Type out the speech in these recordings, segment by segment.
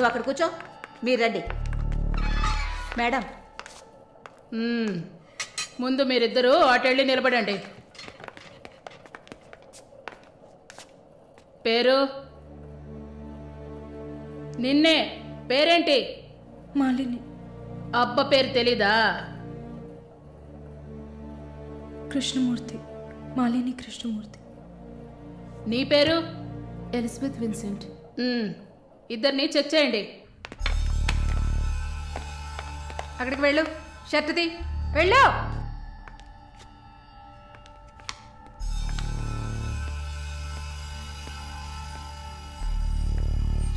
నువ్వు అక్కడ కూర్చో, మీరు రండి. మేడం, ముందు మీరిద్దరూ అటెళ్ళి నిలబడండి. పేరు? నిన్నే. పేరేంటి? మాలిని. అబ్బ పేరు తెలీదా? కృష్ణమూర్తి. మాలిని కృష్ణమూర్తి. నీ పేరు? Elizabeth Vincent. ఇద్దరిని చెక్ చేయండి. అక్కడికి వెళ్ళు, షర్ట్ తీ, వెళ్ళు.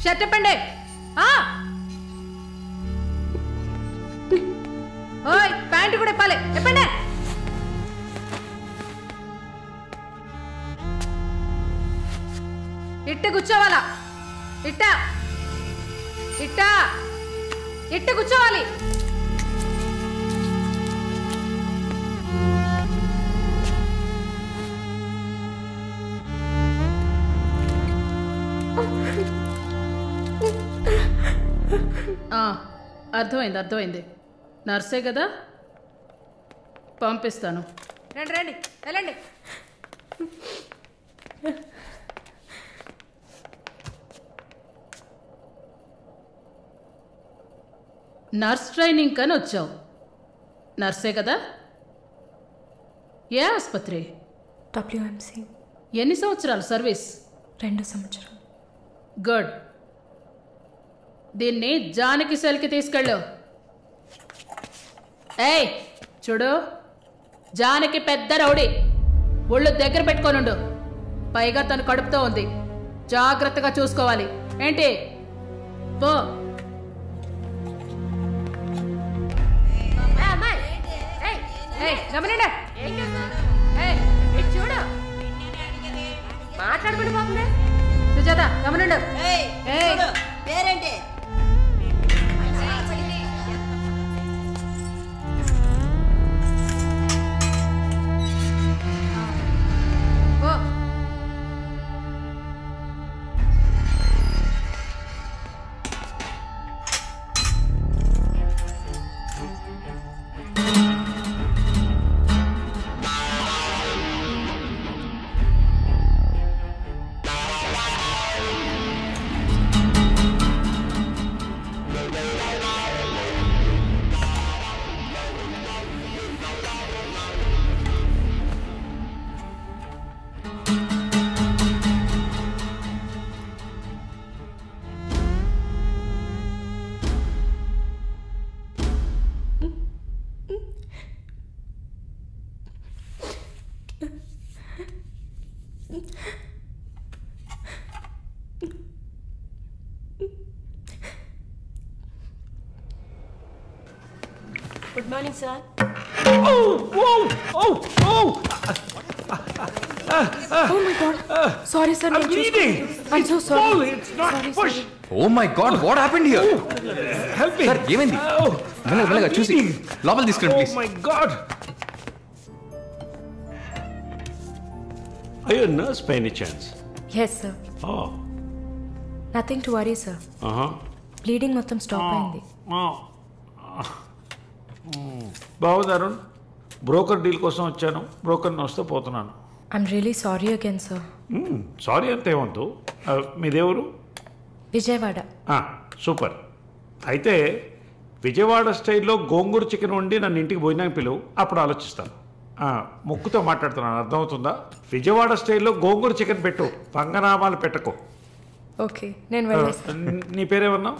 షర్ట్ ఇప్పండి. ఓయ్, ప్యాంటు కూడా ఇప్పాలి, ఇప్పండి. ఇట్ట కూర్చోవాలా? ఇట్ట ఇట్ట ఇట్ట కూర్చోవాలి. అర్థమైంది, అర్థమైంది. నర్సే కదా, పంపిస్తాను. రండి రండి, వెళ్ళండి. నర్స్ ట్రైనింగ్ కని వచ్చావు. నర్సే కదా? ఏ ఆసుపత్రి? WMC. ఎన్ని సంవత్సరాలు సర్వీస్? 2 సంవత్సరాలు. గుడ్. దీన్ని జానకి సెల్కి తీసుకెళ్ళు. ఏయ్ చూడు, జానకి పెద్ద రౌడీ, ఒళ్ళు దగ్గర పెట్టుకోనుండు. పైగా తను కడుపుతో ఉంది, జాగ్రత్తగా చూసుకోవాలి. ఏంటి? పో. చూడు, మాట్లాడుకుంటూ పోతుంది. సుజాత గమనండు. పేరేంటి? Good morning, sir. Oh my God. Sorry, sir. I'm bleeding. I'm so sorry. Fall, it's not push. Oh my God, what happened here? Help me. Sir, ఏమైంది? మెల్లగా చూసి లోపల తీసుకురండి please. Oh my God. Are you a nurse by any chance? Yes, sir. Oh. Nothing to worry, sir. Bleeding మొత్తం stop అయింది. బాగుంది Arun, broker deal కోసం వచ్చాను, బ్రోకర్ని వస్తే పోతున్నాను. I'm really sorry again, sir. Sorry అంతే ఏమంతు. మీదేవరు? విజయవాడ. సూపర్. అయితే విజయవాడ స్టైల్లో గోంగూర చికెన్ వండి నన్ను ఇంటికి భోజనానికి పిలువు, అప్పుడు ఆలోచిస్తాను. ముక్కుతో మాట్లాడుతున్నాను, అర్థమవుతుందా? విజయవాడ స్టైల్లో గోంగూర చికెన్ పెట్టు, పంగనామాలు పెట్టకు. ఓకే, నేను వెళ్ళేస్తాను. నీ పేరేమన్నావు?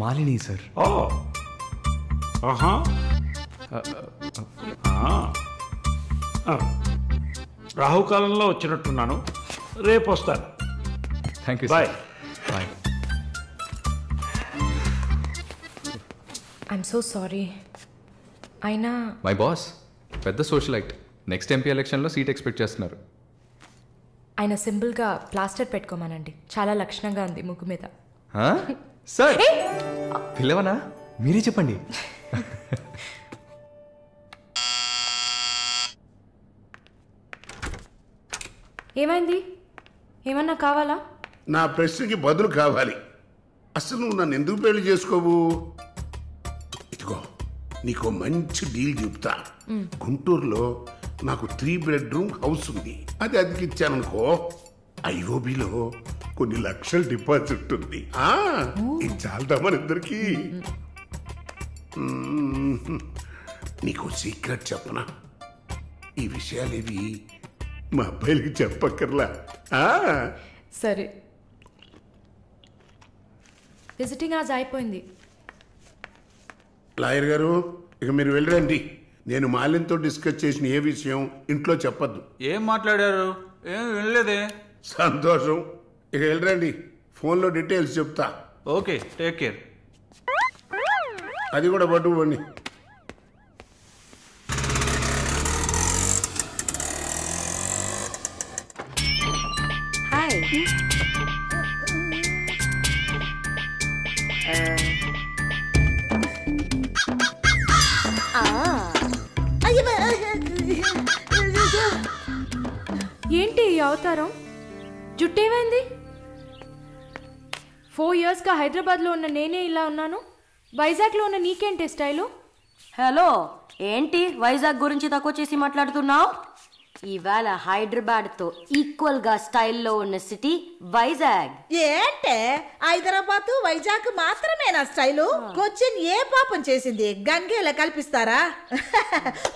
మాలిని సార్. రాహుకాలంలో వచ్చినట్టున్నాను, రేపు వస్తాను. Thank you. Bye. Bye. I'm so sorry. అయినా మై బాస్ పెద్ద సోషలైట్, నెక్స్ట్ ఎంపీ ఎలక్షన్లో సీట్ ఎక్స్పెక్ట్ చేస్తున్నారు. ఆయన సింపుల్గా ప్లాస్టర్ పెట్టుకోమనండి, చాలా లక్షణంగా ఉంది ముగ్గు మీద. సార్ పిల్లవనా, మీరే చెప్పండి. ఏమైంది? ఏమన్నా కావాలా? నా ప్రశ్నకి బదులు కావాలి. అసలు నువ్వు నన్ను ఎందుకు పెళ్లి చేసుకోవు? ఇదిగో నీకు మంచి డీల్ చెప్తా. గుంటూరులో నాకు 3 bedroom హౌస్ ఉంది. అది అదికిచ్చాననుకో, ఐఓబిలో కొన్ని లక్షల డిపాజిట్ ఉంది. ఇది చాలదా మన ఇద్దరికి? నీకు సీక్రెట్ చెప్పనా? ఈ విషయాలేవి మా అబ్బాయిలకి చెప్పక్కర్లా. సరే. విజిటింగ్ ఆజ్ అయిపోయింది. లాయర్ గారు, ఇక మీరు వెళ్ళరండి. నేను మాలిన్తో డిస్కస్ చేసిన ఏ విషయం ఇంట్లో చెప్పద్దు. ఏం మాట్లాడారు? ఏం వినలేదే. సంతోషం. ఇక వెళ్ళరండి, ఫోన్లో డీటెయిల్స్ చెప్తా. Okay, take care. అది కూడా పట్టుకోండి. హాయ్. ఏంటి ఈ అవతారం? జుట్టేమైంది? 4 yearsగా హైదరాబాద్లో ఉన్న నేనే ఇలా ఉన్నాను. వైజాగ్లో ఉన్న నీకేంటి స్టైలు? హలో, ఏంటి వైజాగ్ గురించి తక్కువ చేసి మాట్లాడుతున్నావు? ఇవాళ హైదరాబాద్తో ఈక్వల్గా స్టైల్లో ఉన్న సిటీ వైజాగ్. ఏంటే హైదరాబాద్ వైజాగ్ మాత్రమేనా స్టైలు? కొచ్చిన్ ఏ పాపం చేసింది? గంగేలా కల్పిస్తారా?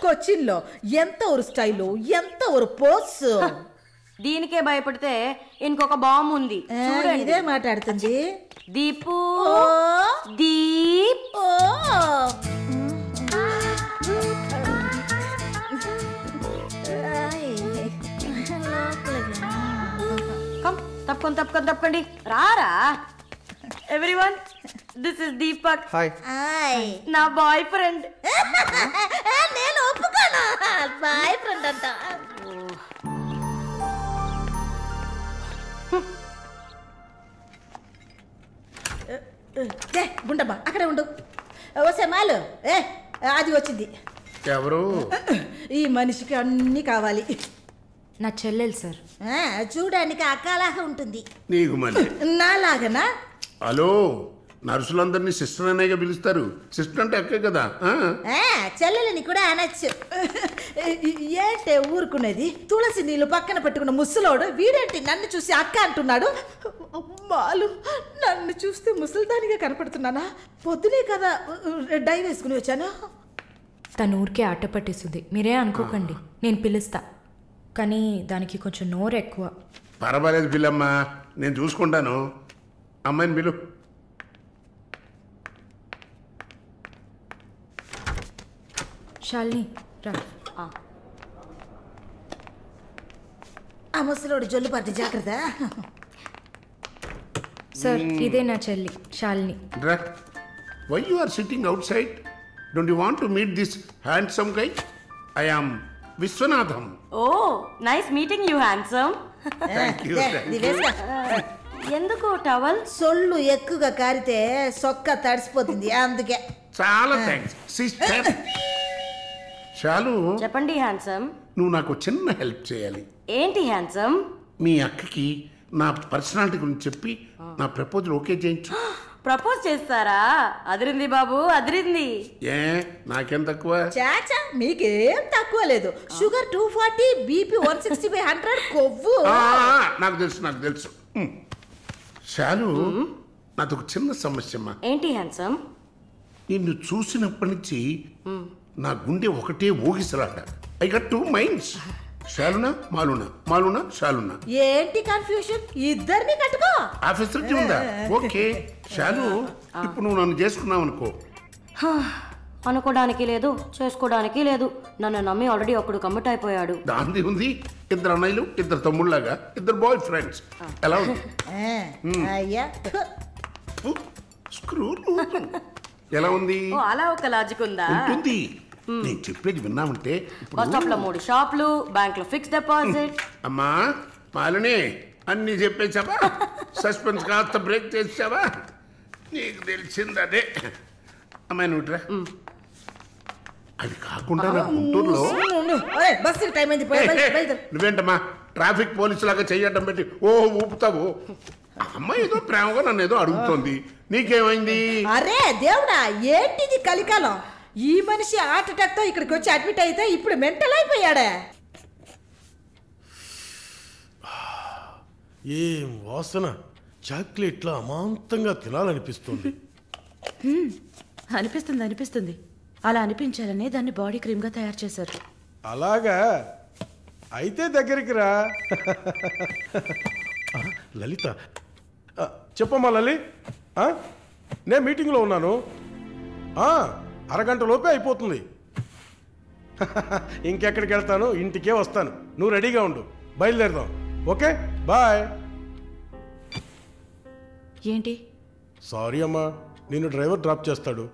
కొచ్చిన్లో ఎంత ఊరు స్టైలు, ఎంత ఊరు పోస్. దీనికే భయపడితే ఇంకొక బాంబు ఉంది. ఇదే మాట్లాడుతుంది దీపు. దీప్. తప్పకండి రారా. Everyone, this is Deepak. Hi. నా బాయ్ ఫ్రెండ్. నేను ఒప్పుకోను. బాయ్ ఫ్రెండ్ అంట. గుండమ్మా అక్కడే ఉండు. ఓసే మాలు, అది వచ్చింది. ఎవరు? ఈ మనిషికి అన్నీ కావాలి. నా చెల్లెలు సార్. చూడడానికి అక్కలాగా ఉంటుంది. నీకు మళ్ళీ నాలాగనా? హలో, నర్సులందరినీ సిస్టర్ అనేగా పిలుస్తారు. సిస్టర్ అంటే అక్కే కదా. చెల్లెలని కూడా అనొచ్చు. ఏంటే ఊరుకునేది? తులసి నీళ్ళు పక్కన పెట్టుకున్న ముసలోడు వీడేంటి నన్ను చూసి అక్క అంటున్నాడు? అమ్మాలు, నన్ను చూస్తే ముసలిదానిగా కనపడుతున్నానా? పొద్దునే కదా డై వేసుకుని వచ్చాను. తను ఊరికే ఆట పట్టిస్తుంది, మీరే అనుకోకండి. నేను పిలుస్తా, కానీ దానికి కొంచెం నోరు ఎక్కువ. పర్వాలేదు పిల్లమ్మా, నేను చూసుకుంటాను. అమ్మాయిని పిలు. శాలిని రా. ఆ ముసలోడు జొల్లు పట్టి జాగ్రత్త. సార్, ఇదే నా చెల్లి Shalini. Why you are sitting outside? Don't you want to meet this handsome guy? I am Viswanatham. Oh, nice meeting you handsome. ఎందుకు టవల్? సొల్లు ఎక్కువగా కారితే సొక్క తడిసిపోతుంది, అందుకే. చాలా థ్యాంక్స్ సిస్టర్. చాలు. చెప్పండి హ్యాండ్సమ్. నువ్వు నాకు చిన్న హెల్ప్ చేయాలి. ఏంటి హ్యాండ్సమ్? మీ అక్కకి నా పర్సనాలిటీ గురించి చెప్పి నా ప్రపోజల్ ఓకే చేయించు. ప్రపోజ్ చేస్తారా? అదిరింది బాబు, అదిరింది. ఏ నాకేం తక్కువ? చాచా, మీకేం తక్కువ లేదు. షుగర్ 240, బీపీ 160/100, కొవ్వు. నాకు తెలుసు. చాలు, నాది ఒక చిన్న సమస్యమ్మా. ఏంటి హ్యాండ్సమ్? నిన్ను చూసినప్పటి నుంచి నా గుండె ఒకటే ఊగిసలాట. I got 2 minds. శాలునా మాలునా, మాలునా శాలునా. ఏంటి కన్ఫ్యూషన్? ఇద్దరిని కట్టుకో. ఆఫీసర్కి ఉందా? ఓకే శాలు, ఇప్పుడు నువ్వు నన్ను చేసుకున్నావు అనుకో. అనుకోవడానికి లేదు, చేసుకోవడానికి లేదు. నన్ను నమ్మి ఆల్రెడీ ఒకడు కమిట్ అయిపోయాడు. దాంది ఉంది. 2 అన్నయ్యలు, 2 తమ్ముళ్ళలాగా, 2 బాయ్ ఫ్రెండ్స్. ఎలా ఉంది? అయ్యా స్క్రూ ఎలా ఉంది? అలా ఒక లాజిక్ ఉందా? ఉంటుంది. నేను చెప్పేది విన్నామంటే బస్ స్టాప్ లో 3 షాపులు, బ్యాంక్ లో ఫిక్స్ డిపాజిట్. అమ్మా మాలిని, అన్ని చెప్పేసావా? సస్పెన్స్ కాస్త బ్రేక్ చేసావా? నీకు తెలిసింది అదే. అమ్మాయి నువ్వుట్రా. అది కాకుండా నా గుంటూరులో బస్సు టైం అయింది. నువ్వేంటమ్మా ట్రాఫిక్ పోలీసు లాగా చెయ్యటం పెట్టి ఊపుతావు? అమ్మాయి ఏదో ప్రేమగా నన్ను ఏదో అడుగుతోంది. నీకేమైంది? అరే దేవుడా, ఏంటిది కలికాలం? ఈ మనిషి హార్ట్ అటాక్ తో ఇక్కడికి వచ్చి అడ్మిట్ అయితే ఇప్పుడు మెంటల్ అయిపోయాడే. ఏం వాసన! చాక్లెట్లా అమాంతంగా తినాలనిపిస్తుంది. అనిపిస్తుంది. అలా అనిపించాలనే దాన్ని బాడీ క్రీమ్ గా తయారు చేశారు. అలాగా? అయితే దగ్గరికి రా. లలిత, చెప్పమ్మా లలి. నేను మీటింగ్లో ఉన్నాను. అరగంట లోపే అయిపోతుంది. ఇంకెక్కడికి వెళ్తాను? ఇంటికే వస్తాను. నువ్వు రెడీగా ఉండు, బయలుదేరదాం. Okay, bye. ఏంటి? సారీ అమ్మా, నిన్ను డ్రైవర్ డ్రాప్ చేస్తాడు.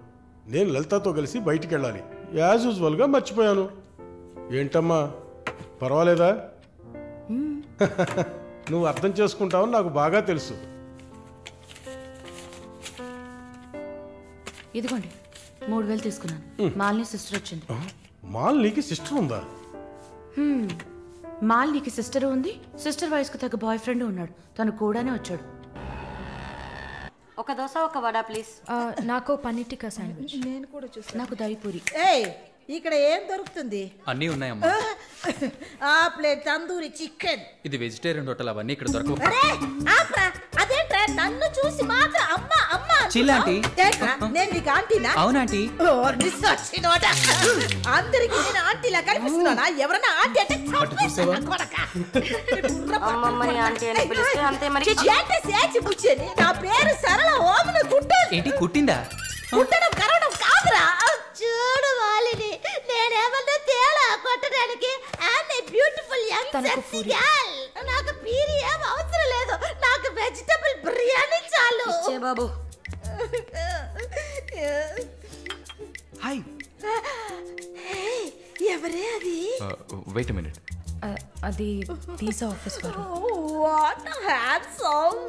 నేను లలితతో కలిసి బయటికి వెళ్ళాలి. యాజ్ యూజువల్గా మర్చిపోయాను. ఏంటమ్మా, పర్వాలేదా? నువ్వు అర్థం చేసుకుంటావని నాకు బాగా తెలుసు. ఇదిగోండి 3000 తీసుకున్నాను. మాలిని సిస్టర్ వచ్చింది. మాలినికి సిస్టర్ ఉందా? మాలినికి సిస్టర్ ఉంది. సిస్టర్ వయసుకు తగ్గ బాయ్ ఫ్రెండ్ ఉన్నాడు. తను కూడానే వచ్చాడు. ఒక దోశ ఒక వడ ప్లీజ్. నాకు పన్నీర్ టిక్కా శాండ్విచ్. నేను కూడా చూసాను. నాకు దహిపూరి. ఏయ్, ఇక్కడ ఏం దొరుకుతుంది? అన్నీ ఉన్నాయమ్మా. ఆ ప్లేట్ తందూరి చికెన్. ఇది వెజిటేరియన్ హోటల్, అవన్నీ ఇక్కడ దొరకవు. అరే ఆప్రా, అదేంట్రా నన్ను చూసి మాత్రం అమ్మా అమ్మా చిల్లాంటీ. ఏంట్రా, నేను నీకు ఆంటీనా? అవునాంటీ. అందరికి నేను ఆంటీలా కనిపిస్తున్నానా? ఎవరన్నా ఆంటీ అంటే అమ్మమ్మని ఆంటీ అని పిలిస్తే అంతే మరి. ఏంటి సేచి బుచ్చేని? నా పేరు సరళ ఓమన గుట్టేది. ఏంటి కుట్టిందా? కుట్టడం కరవడం కాదురా. చూడు వాలిని, నేనేమన్నా తేలా కొట్టడానికి. ఆమె బ్యూటిఫుల్ యంగ్ సెక్సీ గర్ల్. నాకు పీరి ఏం అవసరం లేదు. నాకు వెజిటబుల్ బిర్యానీ చాలు. ఇచ్చే బాబు. హాయ్. ఎవరే అది? Wait a minute. అది వీసా ఆఫీస్ వారు. What handsome.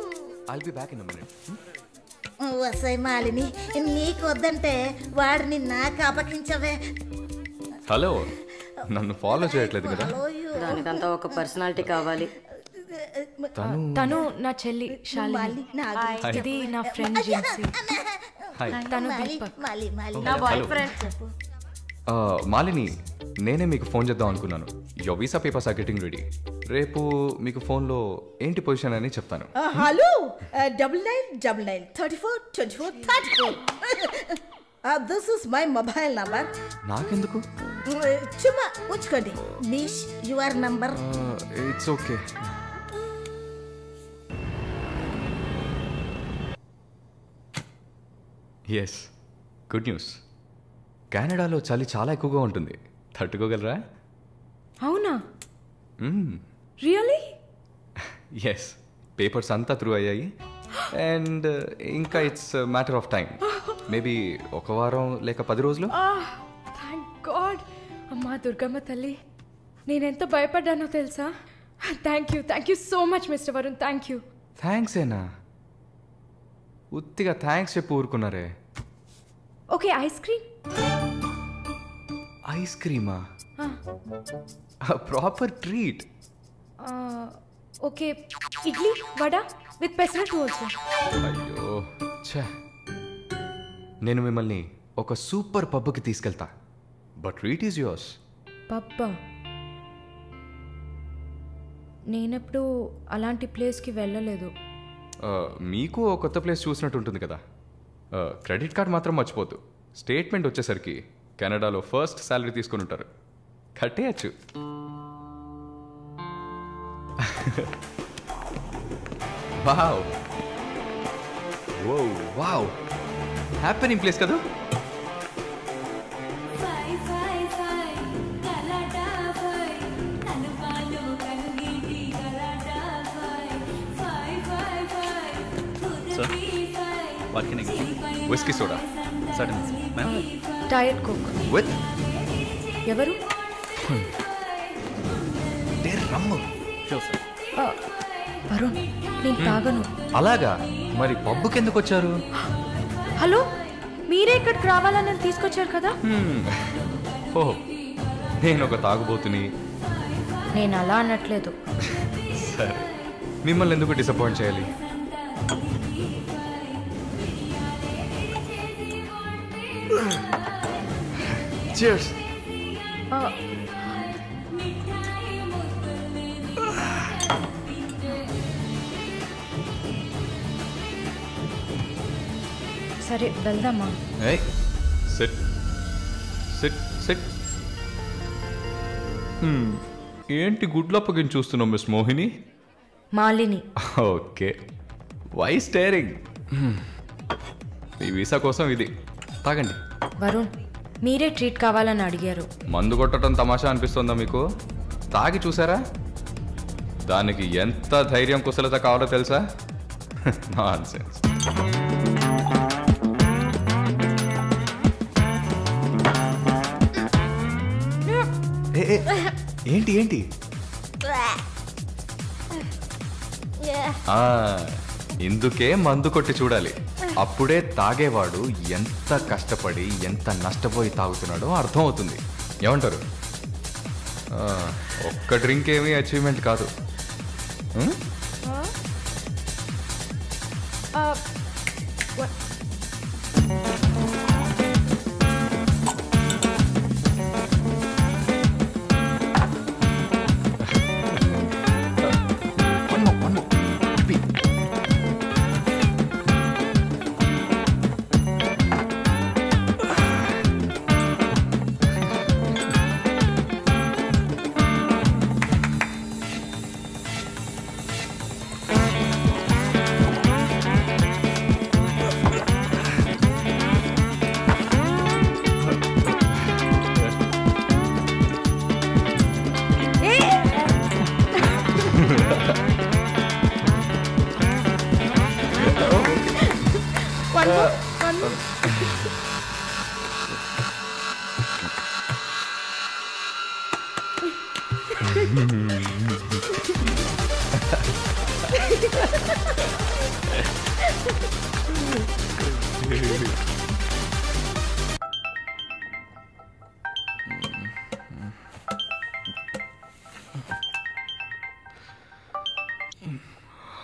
I'll be back in a minute. వసై మాలిని, నీకు వద్దంటే వాడిని నాకు అపకించవే. హలో, నన్ను ఫాలో చేయట్లేదు కదా? దానికంతా ఒక పర్సనాలిటీ కావాలి. తను నా చెల్లి శాలిని. ఇది నా ఫ్రెండ్ జిన్సీ. తను దీపక్. నా బాయ్ ఫ్రెండ్. మాలిని, నేనే మీకు ఫోన్ చేద్దాం అనుకున్నాను. Your visa papers are getting ready. రేపు మీకు ఫోన్లో ఏంటి పొజిషన్ అని చెప్తాను. Hello, 9999342434. This is my mobile number. నాకెందుకు? చుమ్మా ఉంచుకోండి. నిష్ your number. It's okay. Yes, good news. కెనడాలో చలి చాలా ఎక్కువగా ఉంటుంది. తట్టుకోగలరా? అవునా? రియల్లీ? ఎస్, పేపర్స్ అంతా త్రూ అయ్యాయి. అండ్ ఇంకా it's matter of time. Maybe 1 వారం లేక 10 రోజులు. Thank God. అమ్మా దుర్గమ్మ తల్లి, నేనెంత భయపడ్డానో తెలుసా? Thank you so much mister Varun. Thank you. Thanks ఏనా? ఉత్తిగా థ్యాంక్స్ చెప్పి ఊరుకున్నారే. Okay, ice cream. ఐస్ క్రీమా? Proper treat. Okay, idli vada with pesarattu also. అయ్యో ఛే, నేను మిమ్మల్ని ఒక సూపర్ పబ్కి తీసుకెళ్తా. But treat is yours. పబ్బా? నేనెప్పుడు అలాంటి ప్లేస్కి వెళ్ళలేదు. మీకు ఒక కొత్త ప్లేస్ చూసినట్టు ఉంటుంది కదా. క్రెడిట్ కార్డ్ మాత్రం మర్చిపోద్దు. స్టేట్మెంట్ వచ్చేసరికి కెనడాలో ఫస్ట్ శాలరీ తీసుకుని ఉంటారు. కట్టేయచ్చు. వావ్ వావ్, హ్యాపెనింగ్ ప్లేస్ కదా. Whisky soda. Diet coke with ఎవరు? రమ్ము. వరుణ్, నేను తాగను. అలాగా? మరి పబ్బుకి ఎందుకు వచ్చారు? హలో, మీరే ఇక్కడికి రావాలని నన్ను తీసుకొచ్చారు కదా. ఓ, నేను ఒక తాగుబోతుని. నేను అలా అనట్లేదు. సరే, మిమ్మల్ని ఎందుకు డిసప్పాయింట్ చేయాలి? Cheers. సరే వెళ్దామా? Hey, sit. ఏంటి గుడ్లప్పగిని చూస్తున్నావు miss Mohini? Malini. Okay, why staring? మీ వీసా కోసం ఇది తాగండి. వరుణ్, మీరే ట్రీట్ కావాలని అడిగారు. మందు కొట్టడం తమాషా అనిపిస్తుందా మీకు? తాగి చూసారా? దానికి ఎంత ధైర్యం కుశలత కావాలో తెలుసా? నాన్సెన్స్. ఏంటి ఇందుకే మందు కొట్టి చూడాలి. అప్పుడే తాగేవాడు ఎంత కష్టపడి ఎంత నష్టపోయి తాగుతున్నాడో అర్థం అవుతుంది. ఏమంటారు? ఒక్క డ్రింక్ ఏమీ అచీవ్మెంట్ కాదు.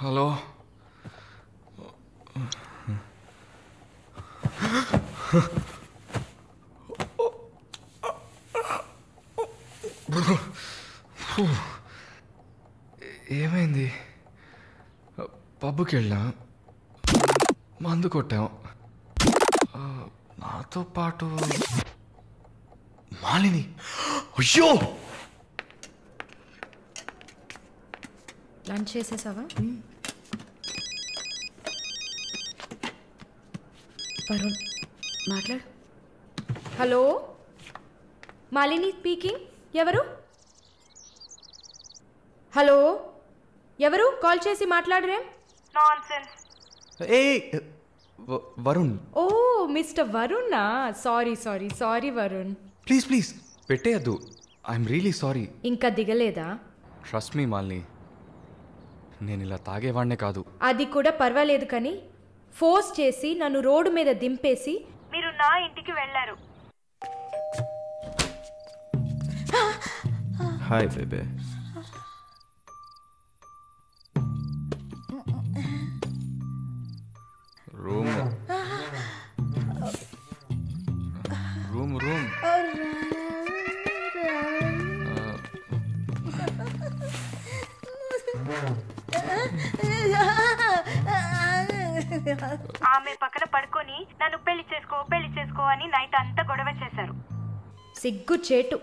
హలో, ఏమైంది? పబ్కి వెళ్ళాం, మందు కొట్టాం. నాతో పాటు మాలిని. అయ్యో, లంచ్ చేసేసావా? వరుణ్ మాట్లాడు. Hello, Malini speaking. ఎవరు? హలో, ఎవరు? కాల్ చేసి మాట్లాడరేం? వరుణ్. ఓ, మిస్టర్ వరుణా? సారీ వరుణ్. ప్లీజ్ పెట్టేయద్దు. I'm really sorry. ఇంకా దిగలేదా? ట్రస్ట్ మీ మాలిని, నేను ఇలా తాగేవాడినే కాదు. అది కూడా పర్వాలేదు, కానీ ఫోర్స్ చేసి నన్ను రోడ్డు మీద దింపేసి మీరు నా ఇంటికి వెళ్ళారు. హాయ్ బేబే. రూమ్ ఆమె పక్కన పడుకొని నన్ను పెళ్లి చేసుకో అని నైట్ అంతా గొడవ చేశారు. సిగ్గు చేటు.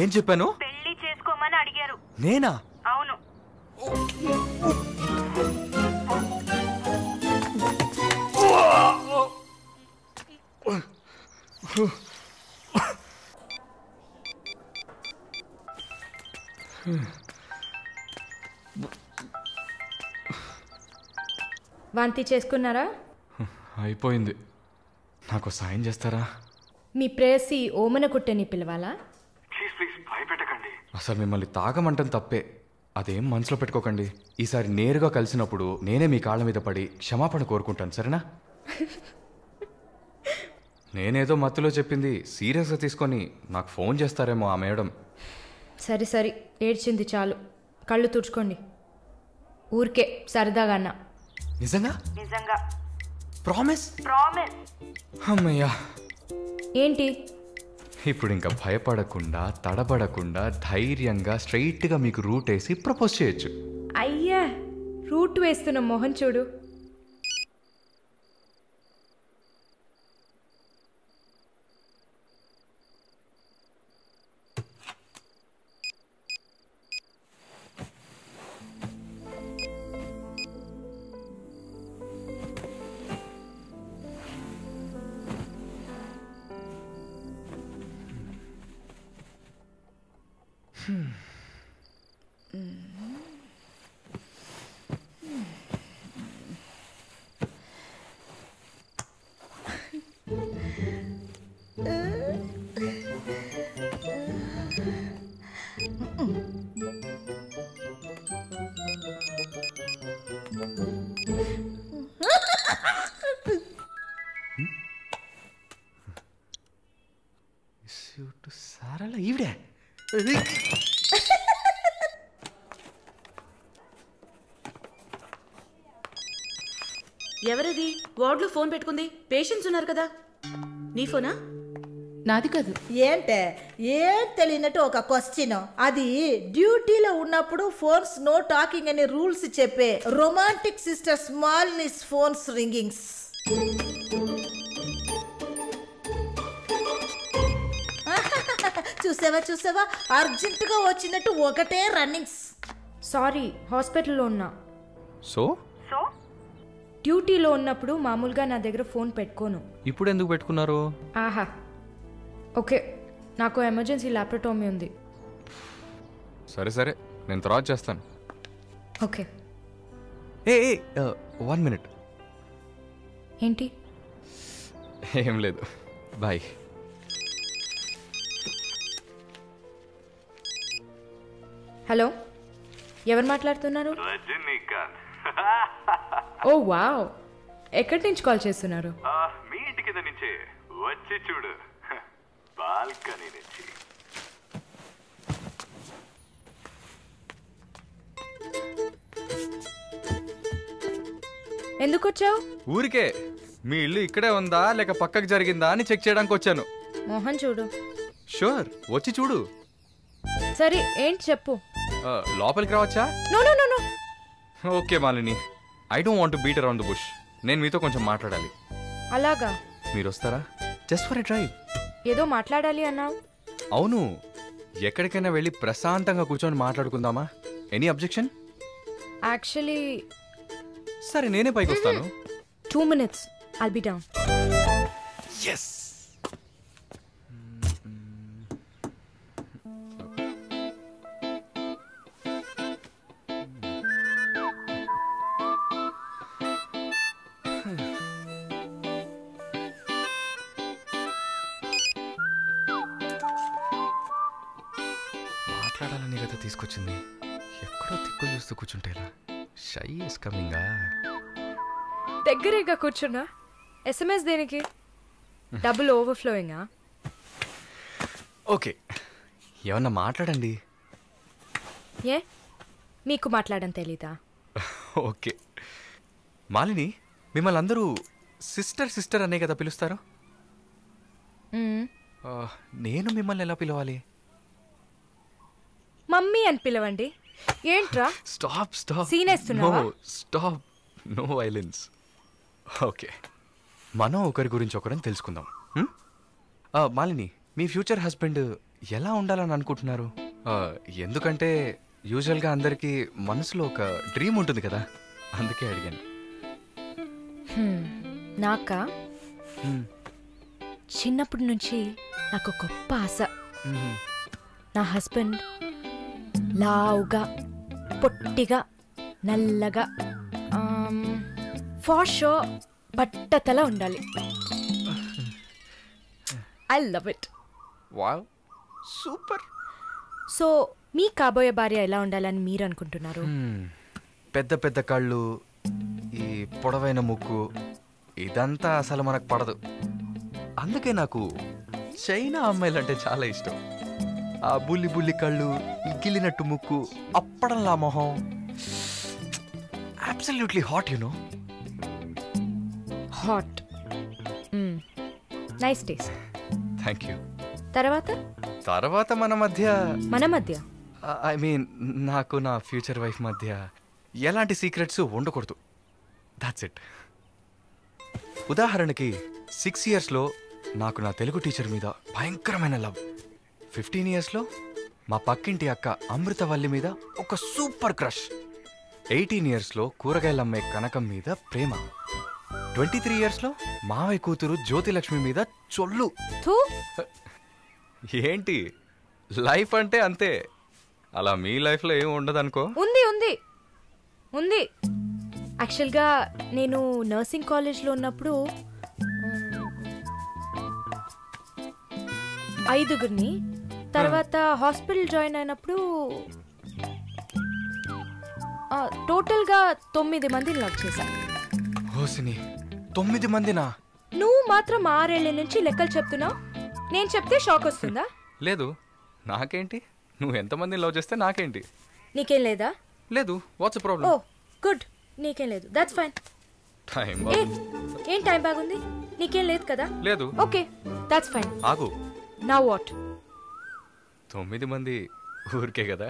ఏం చెప్పాను? పెళ్లి చేసుకోమని అడిగారు. నేనా? అవును. వాంతి చేసుకున్నారా? అయిపోయింది. నాకు సాయం చేస్తారా? మీ ప్రేయసి ఓమన కుట్టని పిలవాలా? ప్లీజ్ భయపెట్టకండి. అసలు మిమ్మల్ని తాగమంటం తప్పే, అదేం మనసులో పెట్టుకోకండి. ఈసారి నేరుగా కలిసినప్పుడు నేనే మీ కాళ్ళ మీద పడి క్షమాపణ కోరుకుంటాను, సరేనా? నేనేదో మత్తులో చెప్పింది సీరియస్గా తీసుకొని నాకు ఫోన్ చేస్తారేమో ఆ మేడం. సరే ఏడ్చింది చాలు, కళ్ళు తుడుచుకోండి. ఊరికే సరదాగా అన్నా. నిజంగా? ప్రామిస్? ప్రామిస్. అమ్మయ్యా. ఏంటి? ఇప్పుడు ఇంకా భయపడకుండా తడబడకుండా ధైర్యంగా స్ట్రైట్గా మీకు రూట్ వేసి ప్రపోజ్ చేయొచ్చు. అయ్యా, రూట్ వేస్తున్న మొహం చూడు. సారాల ఈవిడే. ఎవరది వార్డులో ఫోన్ పెట్టుకుంది? పేషెంట్స్ ఉన్నారు కదా. నీ ఫోనా? నాది కాదు. ఏంటే ఏం తెలియనట్టు ఒక క్వశ్చన్. అది డ్యూటీలో ఉన్నప్పుడు ఫోన్స్ నో టాకింగ్ అనే రూల్స్ చెప్పే romantic sister smallness phones ringings. చూసావా అర్జెంటుగా వచ్చినట్టు ఒకటే రన్నింగ్స్. సారీ, హాస్పిటల్లో ఉన్నా. సో డ్యూటీలో ఉన్నప్పుడు మామూలుగా నా దగ్గర ఫోన్ పెట్టుకోను. ఇప్పుడు ఎందుకు పెట్టుకున్నారు? ఆహా, ఓకే, నాకు ఎమర్జెన్సీ ల్యాప్రటోమీ ఉంది. సరే నేను తర్వాత చేస్తాను. ఓకే. ఏ 1 minute. ఏంటి? ఏం లేదు, బాయ్. హలో, ఎవరు మాట్లాడుతున్నారు? రజనీకాంత్. ఓ వావ్, ఎక్కడి నుంచి కాల్ చేస్తున్నారు? మీ ఇంటి కింద నుంచి వచ్చి చూడు, బాల్కనీ నుంచి. ఎందుకు వచ్చావు? ఊరికే మీ ఇల్లు ఇక్కడే ఉందా లేక పక్కకు జరిగిందా అని చెక్ చేయడానికి వచ్చాను. మోహన్ చూడు. షూర్, వచ్చి చూడు. సరే, ఏంటి చెప్పు. లోపలికి రావచ్చా? No no no no. Okay Malini, I don't want to beat around the bush. నేను మీతో కొంచెం మాట్లాడాలి. అలాగా? మీరు వస్తారా? Just for a drive. ఏదో మాట్లాడాలి అన్నావు. అవును, ఎక్కడికైనా వెళ్ళి ప్రశాంతంగా కూర్చొని మాట్లాడుకుందామా? Any objection? యాక్చువల్లీ సరే, నేనే పైకి వస్తాను. 2 minutes, I'll be down. Yes. మాట్లాడాలని కదా తీసుకొచ్చింది. ఎక్కడో తిక్కులు చూస్తూ కూర్చుంటేలా. Shy is coming. దగ్గరేగా కూర్చున్నా. ఎస్ఎంఎస్ దేనికి? డబుల్ ఓవర్ఫ్లోయింగా? ఓకే, ఏమన్నా మాట్లాడండి. ఏ, మీకు మాట్లాడడం తెలీదా? ఓకే మాలిని, మిమ్మల్ని అందరూ సిస్టర్ అనే కదా పిలుస్తారు. నేను మిమ్మల్ని ఎలా పిలవాలి? మమ్మీ అని పిలవండి. ఏంట్రా? స్టాప్ సీన్ వేస్తున్నావా? Stop, no violence. ఓకే, మనం ఒకరి గురించి ఒకరని తెలుసుకుందాం. మాలిని, మీ ఫ్యూచర్ హస్బెండ్ ఎలా ఉండాలని అనుకుంటున్నారు? ఎందుకంటే యూజువల్గా అందరికీ మనసులో ఒక డ్రీమ్ ఉంటుంది కదా, అందుకే అడిగాను. నాకా? చిన్నప్పటి నుంచి నాకు గొప్ప ఆశ. నా హస్బెండ్ లావుగా, పొట్టిగా, నల్లగా, ఫర్ షూర్ బట్టతల ఉండాలి. I love it. Wow, super. So మీ కాబోయే భార్య ఎలా ఉండాలని మీరు అనుకుంటున్నారు? పెద్ద పెద్ద కళ్ళు, ఈ పొడవైన ముక్కు, ఇదంతా అసలు మనకు పడదు. అందుకే నాకు చైనా అమ్మాయిలంటే చాలా ఇష్టం. ఆ బుల్లి బుల్లి కళ్ళు, గిల్లినట్టు ముక్కు, అప్పడంలా మొహం. Absolutely hot, you know. Hot. Nice taste. Thank you. తర్వాత మన మధ్య ఐ మీన్ నాకు నా ఫ్యూచర్ వైఫ్ మధ్య ఎలాంటి సీక్రెట్స్ ఉండకూడదు. That's it. ఉదాహరణకి 6 yearsలో నాకు నా తెలుగు టీచర్ మీద భయంకరమైన లవ్. 15 yearsలో మా పక్కింటి అక్క అమృతవల్లి మీద ఒక సూపర్ క్రష్. 18 yearsలో కూరగాయలమ్మే కనకం మీద ప్రేమ. 23 yearsలో మావయ్య కూతురు జ్యోతిలక్ష్మి మీద చొల్లు. ఏంటి లైఫ్ అంటే అంతే. అలా మీ లైఫ్లో ఏం ఉండదు అనుకో. ఉంది. యాక్చువల్గా నేను నర్సింగ్ కాలేజ్లో ఉన్నప్పుడు 5 తర్వాత హాస్పిటల్ జాయిన్ అయినప్పుడు టోటల్గా 9 మందిని లవ్ చేశా. హోసిని 9 మందినా? నువ్వు మాత్రం 6 ఏళ్ల నుంచి లెక్కలు చెప్తున్నావు. నేను చెప్తే షాక్ వస్తుందా? లేదు. నాకేంటి, నువ్వు ఎంతమందిని లవ్ చేస్తే నాకేంటి? నీకేం లేదా? లేదు. What's problem? ఓ గుడ్, నీకేం లేదు. That's fine. ఏం టైం బాగుంది? నీకేం లేదు కదా? లేదు. Okay, that's fine. ఆగు. Now what? 9 మంది ఊరికే కదా.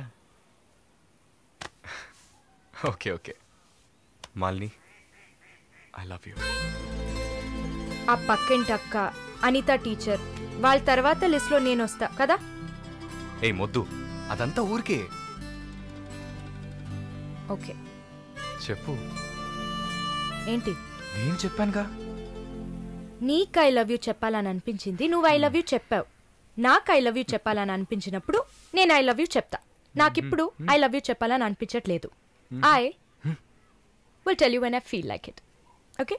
Okay Malini, I love you. ఆ పక్కింటి అక్క, అనిత టీచర్, వాళ్ళ తర్వాత లిస్ట్లో నేను వస్తా కదా. ఏ మొద్దు, అదంతా ఊరికే. ఓకే చెప్పు. ఏంటి? నేను చెప్పానుగా. నీకు ఐ లవ్ యూ చెప్పాలని అనిపించింది, నువ్వు ఐ లవ్ యూ చెప్పావు. నాకు ఐ లవ్ యూ చెప్పాలని అనిపించినప్పుడు నేను ఐ లవ్ యూ చెప్తా. నాకిప్పుడు ఐ లవ్ యూ చెప్పాలని అనిపించట్లేదు. I will tell you when I feel like it. Okay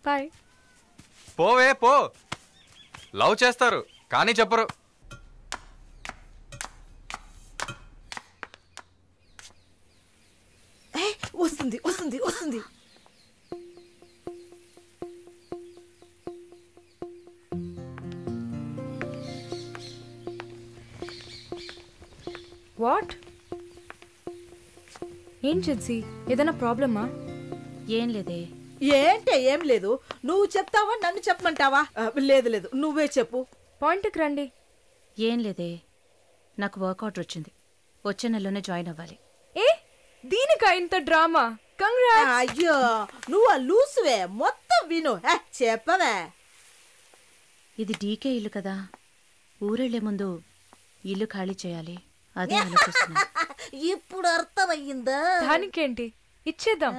bye. పోవే పో. లవ్ చేస్తారు కానీ చెప్పరు. వస్తుంది. వాట్? ఏం జిన్సీ, ఏదైనా ప్రాబ్లమా? ఏం లేదే. ఏంటే ఏం లేదు. నువ్వు చెప్తావా నన్ను చెప్పమంటావా? లేదు నువ్వే చెప్పు. పాయింట్కి రండి. ఏం లేదే, నాకు వర్క్ ఆర్డర్ వచ్చింది. వచ్చే నెలలోనే జాయిన్ అవ్వాలి. దీనికా ఇంత డ్రామా? కంగ్రాట్స్. అయ్యో నువ్వు లూసువే, మొత్తం విను. చెప్పవే. ఇది డీకే ఇల్లు కదా, ఊరెళ్లే ముందు ఇల్లు ఖాళీ చేయాలి. అదే ఆలోచిస్తున్నా. ఇప్పుడు అర్థమయ్యిందా? దానికేంటి, ఇచ్చేద్దాం.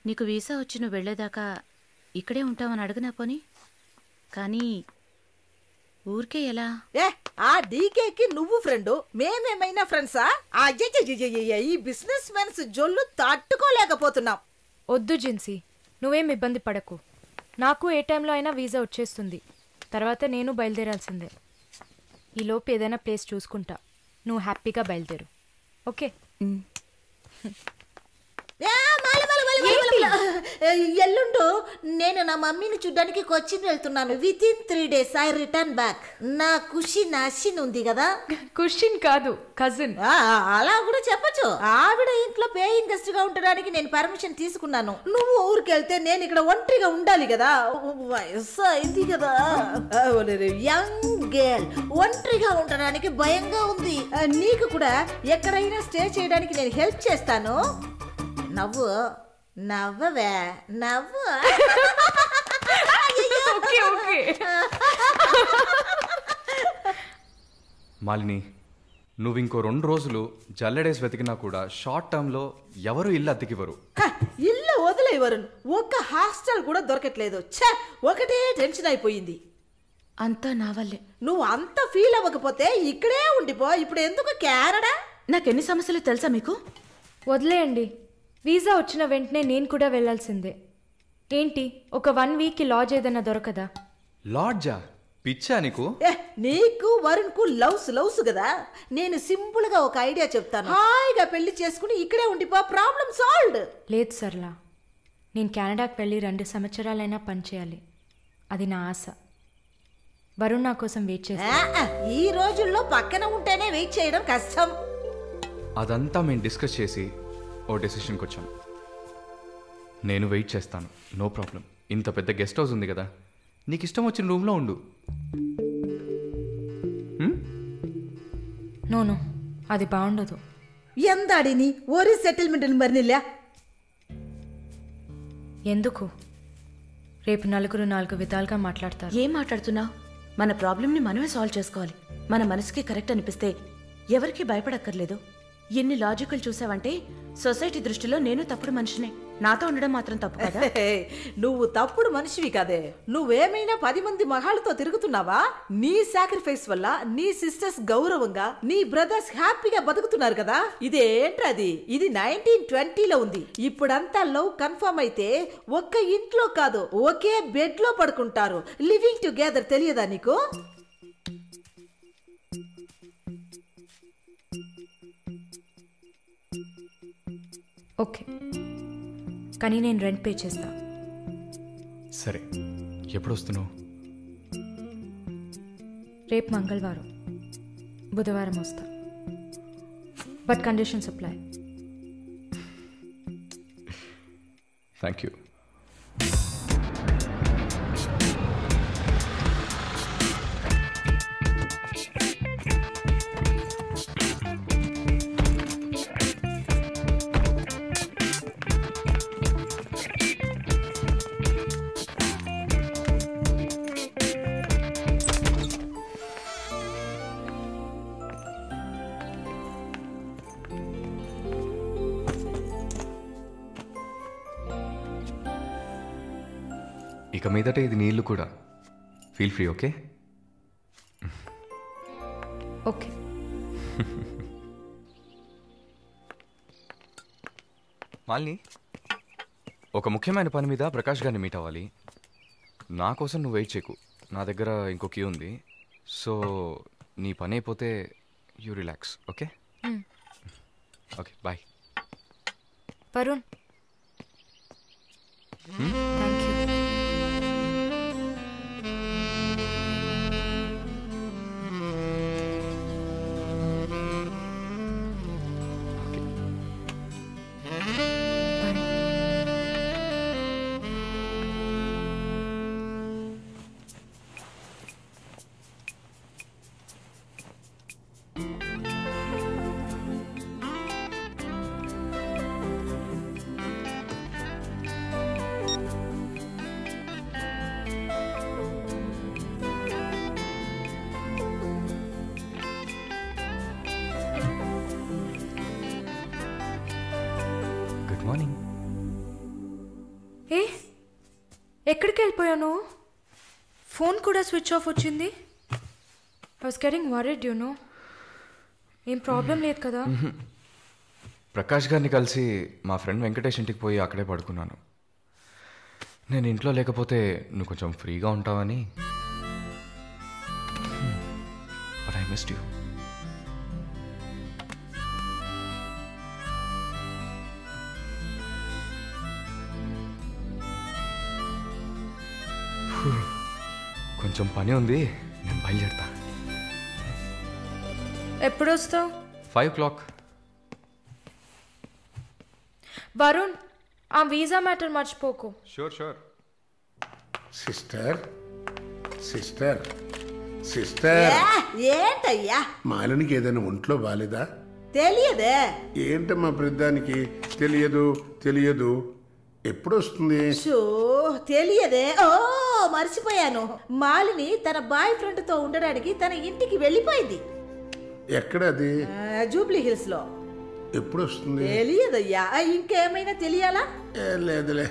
నీకు వీసా వచ్చి నువ్వు వెళ్లేదాకా ఇక్కడే ఉంటావని అడగనా పోనీ? కానీ ఊరికే ఎలా? ఆ డీకేకి నువ్వు ఫ్రెండు, మేమేమైనా ఫ్రెండ్సా? ఈ బిజినెస్ మెన్స్ జొల్లు తట్టుకోలేకపోతున్నాం. వద్దు జిన్సీ, నువ్వేం ఇబ్బంది పడకు. నాకు ఏ టైంలో అయినా వీసా వచ్చేస్తుంది. తర్వాత నేను బయలుదేరాల్సిందే. ఈలోపు ఏదైనా ప్లేస్ చూసుకుంటా. నువ్వు హ్యాపీగా బయలుదేరు. ఓకే? ఎల్లుండు నేను నా మమ్మీని చూడ్డానికి కొచ్చిన్ వెళ్తున్నాను. With in 3 days I return back. నా కుషిన్ అశ్విన్ ఉంది కదా. కుషిన్ కాదు, కజిన్. అలా కూడా చెప్పచ్చు. ఆవిడ ఇంట్లో పేయింగ్ గెస్ట్ గా ఉండడానికి నేను పర్మిషన్ తీసుకున్నాను. నువ్వు ఊరికెళ్తే నేను ఇక్కడ ఒంటరిగా ఉండాలి కదా. వయసు అయింది కదా. యంగ్ గర్ల్ ఒంటరిగా ఉండడానికి భయంగా ఉంది. నీకు కూడా ఎక్కడైనా స్టే చేయడానికి నేను హెల్ప్ చేస్తాను. నవ్వవే నవ్వు. మాలిని, నువ్వు ఇంకో 2 రోజులు జల్లెడేసి వెతికినా కూడా షార్ట్ టర్మ్లో ఎవరు ఇల్లు అతికివ్వరు. ఇల్లు వదిలేవరు. ఒక్క హాస్టల్ కూడా దొరకట్లేదు. ఒకటే టెన్షన్ అయిపోయింది. అంతా నా వల్లే. నువ్వు అంత ఫీల్ అవ్వకపోతే ఇక్కడే ఉండిపో. ఇప్పుడు ఎందుకు కెనడా? నాకెన్ని సమస్యలు తెలుసా మీకు? వదిలేయండి. వీసా వచ్చిన వెంటనే నేను కూడా వెళ్లాల్సిందే. ఏంటి, ఒక 1 week లాడ్జ్ ఏదైనా దొరకదా? లాడ్జా? పిచ్చా నీకు? నీకు వరుణ్కు లవ్స్ కదా. నేను సింపుల్ గా ఒక ఐడియా చెప్తాను. హాయిగా పెళ్లి చేసుకుని ఇక్కడే ఉండిపో. Problem solved. లేదు సర్లా, నేను కెనడాకి వెళ్ళి 2 సంవత్సరాలైనా పనిచేయాలి. అది నా ఆశ. వరుణ్ నా కోసం వెయిట్ చేస్తా. ఈ రోజుల్లో పక్కన ఉంటేనే వెయిట్ చేయడం కష్టం. అదంతా మేము డిస్కస్ చేసి ఓ డెసిషన్కి వచ్చాం. నేను వెయిట్ చేస్తాను, నో ప్రాబ్లం. ఇంత పెద్ద గెస్ట్ హౌస్ ఉంది కదా, నీకు ఇష్టం వచ్చిన రూమ్లో ఉండు. నో అది బాగుండదు. ಎಂದಾಡಿನಿ ಓರಿ ಸೆಟಲ್ಮೆಂಟ್ ಬರ್ನಿಲ್ಲ. ఎందుకు? రేపు నలుగురు 4 విధాలుగా మాట్లాడతారు. ఏం మాట్లాడుతున్నావు? మన ప్రాబ్లంని మనమే సాల్వ్ చేసుకోవాలి. మన మనసుకి కరెక్ట్ అనిపిస్తే ఎవరికి భయపడక్కర్లేదు. ఎన్ని లాజికల్ చూసావంటే సొసైటీ దృష్టిలో నేను తప్పుడు మనిషినే. నాతో ఉండడం మాత్రం తప్పు కదా? నువ్వు తప్పుడు మనిషివి కదే. నువ్వేమైనా 10 మంది మగాళ్ళతో తిరుగుతున్నావా? నీ సాక్రిఫైస్ వల్ల నీ సిస్టర్స్ గౌరవంగా, నీ బ్రదర్స్ హ్యాపీగా బతుకుతున్నారు కదా. ఇదేంట్రది? ఇది 1920లో ఉంది. ఇప్పుడంతా లవ్ కన్ఫర్మ్ అయితే ఒక్క ఇంట్లో కాదు, ఒకే బెడ్ లో పడుకుంటారు. లివింగ్ టుగెదర్ తెలియదా నీకు? ఓకే, కానీ నేను రెంట్ పే చేస్తా. సరే, ఎప్పుడు వస్తున్నావు? రేపు మంగళవారం, బుధవారం వస్తా. But conditions apply. Thank you. ఇక మీదట ఇది నీళ్ళు కూడా. Feel free. Okay okay. Malini, ఒక ముఖ్యమైన పని మీద ప్రకాష్ గారిని మీట్ అవ్వాలి. నా కోసం నువ్వు వెయిట్ చేయకు. నా దగ్గర ఇంకో క్యూ ఉంది. సో నీ పని అయిపోతే you relax. Okay okay, bye. Varun, thank you. Good morning. ఏ, ఎక్కడికి వెళ్ళిపోయాను? ఫోన్ కూడా స్విచ్ ఆఫ్ వచ్చింది. I was getting worried, you know. ఏం ప్రాబ్లం లేదు కదా? ప్రకాష్ గారిని కలిసి మా ఫ్రెండ్ వెంకటేష్ ఇంటికి పోయి అక్కడే పడుకున్నాను. నేను ఇంట్లో లేకపోతే నువ్వు కొంచెం ఫ్రీగా ఉంటావని. But I missed you. కొంచెం పని ఉంది, నేను బయలుదేరుతా. ఎప్పుడు వస్తావు? 5 o'clock. వరుణ్, ఆ వీసా మ్యాటర్ మర్చిపోకు. Sure sure. Sister sister sister, ఏంటయ్యా? మాలినికి ఏదైనా ఒంట్లో బాలేదా? తెలియదే. ఏంటమ్మా ప్రతిదానికి తెలియదు తెలియదు? ఎప్పుడు వస్తుంది? షో తెలియదే. ఓ మర్చిపోయాను. మాలిని తన బాయ్ ఫ్రెండ్ తో ఉండడానికి తన ఇంటికి వెళ్ళిపోయింది. ఎక్కడది? జూబ్లీ హిల్స్ లో. ఎప్పుడు వస్తుంది? తెలియదయ్యా. ఇంకేమైనా తెలియాలా? లేదులే.